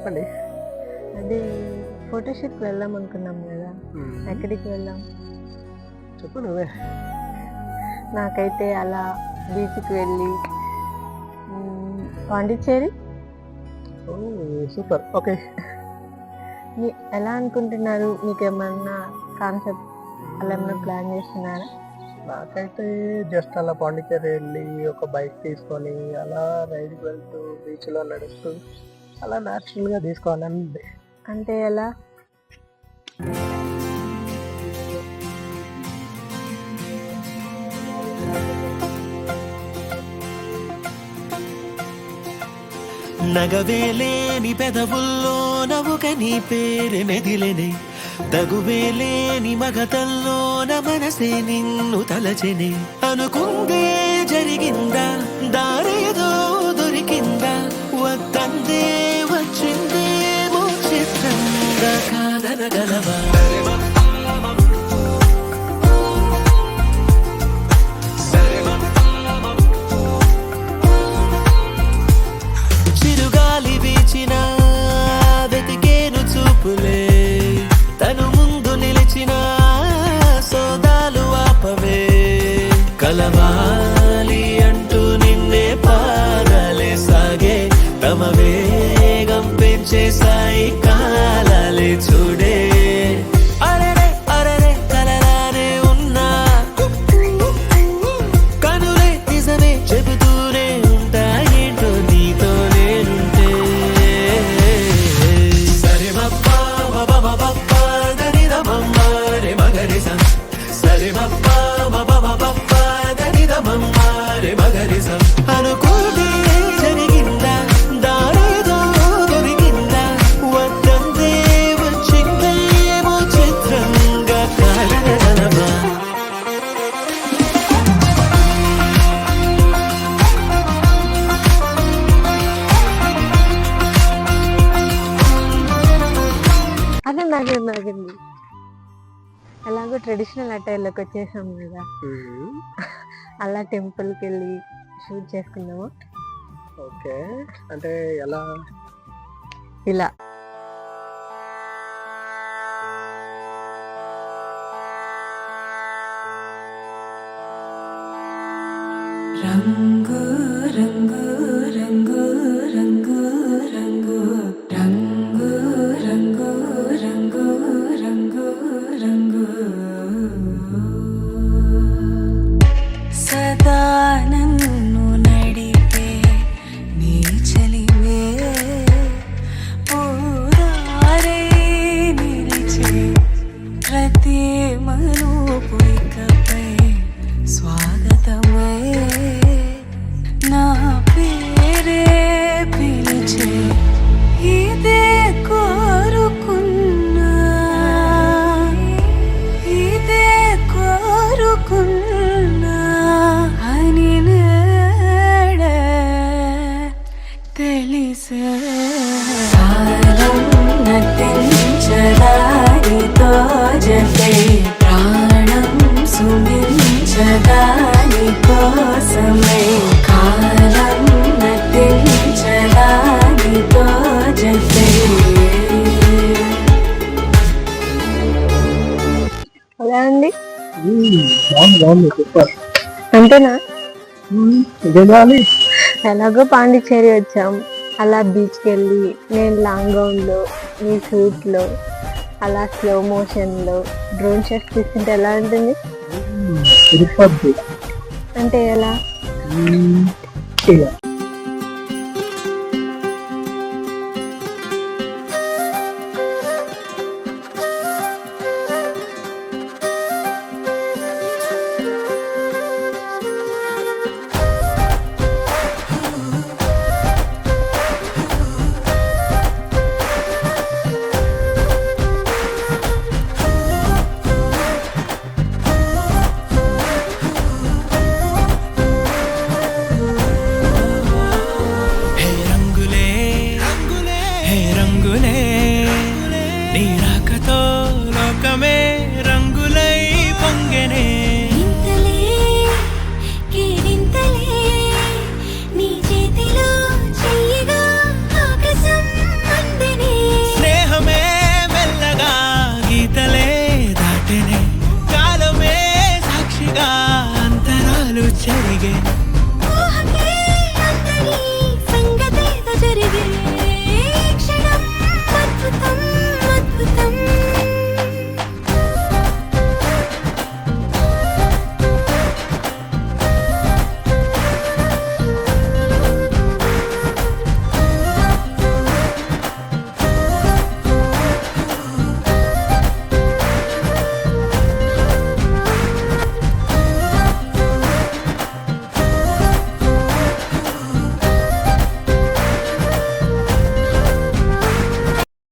చెప్పండి. అదే ఫోటోషూట్కి వెళ్దాం అనుకున్నాం కదా, ఎక్కడికి వెళ్దాం? చెప్పు నువ్వే. నాకైతే అలా బీచ్కి వెళ్ళి పాండిచ్చేరి. ఓ సూపర్, ఓకే. ఎలా అనుకుంటున్నారు? మీకు ఏమన్నా కాన్సెప్ట్ అలా ఏమన్నా ప్లాన్ చేస్తున్నారా? నాకైతే జస్ట్ అలా పాండిచ్చేరి వెళ్ళి ఒక బైక్ తీసుకొని అలా రైడ్కి వెళ్తూ బీచ్లో నడుస్తూ అలా న్యాచురల్గా తీసుకోవాలని ఉంది. అంటే ఎలా? నగవేలేని పెదవుల్లో నవ్వుక నీ పేరు మెదిలెనే, తగువేలేని మగతల్లోన మనసే నిన్ను తలచెనే. అనుకుందే జరిగిందా, దారేదో దొరికిందా, వద్దందే వచ్చిందే చిత్రంగా, కాదనగలవా? చిరుగాలి వీచిన వెతికేను చూపులే, తను ముందు నిలిచిన సోదాలు ఆపవే. కలవాలి అంటూ నిన్నే పాదాలే సాగే, తమ వేగం పెంచేసాయి కాలాలే చూడే. అరరే అరరే కలలానే ఉన్నా, కనులే నిజమే చెబుతూనే ఉంటాయేంటో నీతో నేనుంటే. సరే మప్పా మబబబప్పా దనిదమమ్మ రే మగరిసం, సరే మప్పా మబబబప్పా దనిదమమ్మ రే మగరిసం. అనుకోదే జరిగిందా, దారేదో దొరికిందా, వద్దందే వచ్చిందేమో చిత్రంగా, కాదనగలవా? అదే నాకేంది, ఎలాగో ట్రెడిషనల్ అటైర్లోకి వచ్చేసాం కదా, అలా టెంపుల్కి వెళ్ళి షూట్ చేసుకుందాము. ఓకే, అంటే ఎలా? ఇలా రంగు రంగు రంగు రంగు రంగు రంగు రంగు రంగు రంగు రంగు సదా నన్ను నడిపే నీ చలివే, పూరారే నిలిచే ప్రతి మలుపు ఇకపై స్వాగతమై, నా పేరే పిలిచే ఇదే కోరుకున్నా, ఇదే కోరుకున్నా అని నేడే తెలిసే. కాలం నటించదానితో జతే, ప్రాణం సుమించదాని కోసమై, కాలం నటించదానితో జతే. అలా అండి, బాగుంది, సూపర్. అంతేనా? ఇదే కావాలి. ఎలాగో పాండిచ్చేరి వచ్చాం, అలా బీచ్కి వెళ్ళి నేను లాంగ్ గౌన్లో, మీ సూట్లో అలా స్లో మోషన్లో డ్రోన్ షాట్ తీసుకుంటే ఎలా ఉంటుంది? అంటే ఎలా? నీ రాకతో లోకమే రంగులై పొంగెనే.